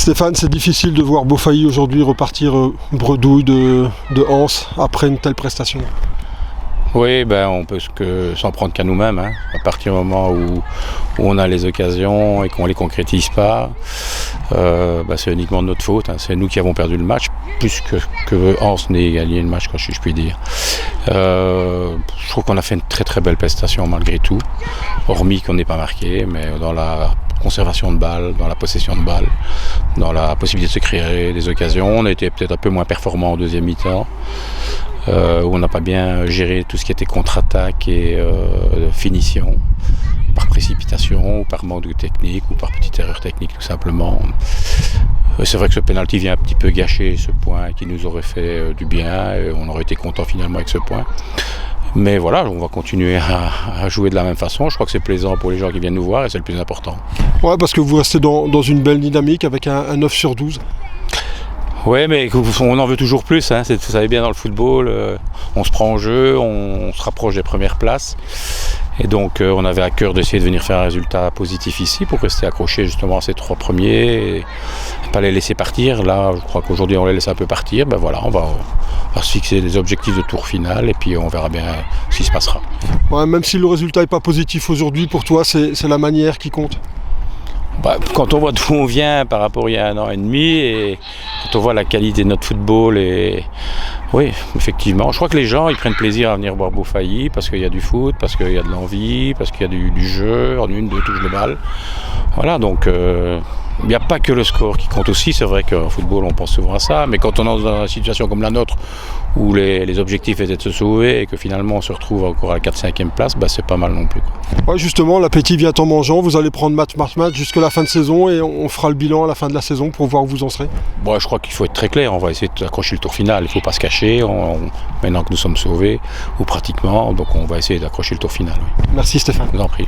Stéphane, c'est difficile de voir Beaufailly aujourd'hui repartir bredouille de Anse après une telle prestation. Oui, on peut s'en prendre qu'à nous-mêmes. À partir du moment où on a les occasions et qu'on ne les concrétise pas, c'est uniquement de notre faute. C'est nous qui avons perdu le match, plus que Anse n'ait gagné le match, si je puis dire. Je trouve qu'on a fait une très très belle prestation malgré tout, hormis qu'on n'ait pas marqué, mais dans la conservation de balles, dans la possession de balles, dans la possibilité de se créer des occasions. On a été peut-être un peu moins performant en deuxième mi-temps, où on n'a pas bien géré tout ce qui était contre-attaque et finition, par précipitation ou par manque de technique ou par petite erreur technique tout simplement. C'est vrai que ce pénalty vient un petit peu gâcher ce point qui nous aurait fait du bien et on aurait été content finalement avec ce point. Mais voilà, on va continuer à jouer de la même façon. Je crois que c'est plaisant pour les gens qui viennent nous voir et c'est le plus important. Ouais, parce que vous restez dans une belle dynamique avec un 9 sur 12. Oui, mais on en veut toujours plus. Vous savez bien, dans le football, on se prend en jeu, on se rapproche des premières places. Et donc, on avait à cœur d'essayer de venir faire un résultat positif ici pour rester accroché justement à ces 3 premiers et pas les laisser partir. Là, je crois qu'aujourd'hui, on les laisse un peu partir. Voilà, on va se fixer des objectifs de tour final et puis on verra bien ce qui se passera. Ouais, même si le résultat n'est pas positif aujourd'hui, pour toi, c'est la manière qui compte. Quand on voit d'où on vient par rapport à il y a 1 an et demi et quand on voit la qualité de notre football, et oui, effectivement, je crois que les gens ils prennent plaisir à venir voir Beaufailly parce qu'il y a du foot, parce qu'il y a de l'envie, parce qu'il y a du jeu, en 1-2 touches de balle. Voilà, donc il n'y a pas que le score qui compte aussi. C'est vrai qu'en football on pense souvent à ça, mais quand on est dans une situation comme la nôtre où les objectifs étaient de se sauver et que finalement on se retrouve encore à la 4-5e place, c'est pas mal non plus. Ouais, justement, l'appétit vient en mangeant. Vous allez prendre match jusqu'à la fin de saison et on fera le bilan à la fin de la saison pour voir où vous en serez. Je crois qu'il faut être très clair. On va essayer d'accrocher le tour final. Il ne faut pas se cacher. Maintenant que nous sommes sauvés, ou pratiquement, donc on va essayer d'accrocher le tour final. Oui. Merci Stéphane. Je vous en prie.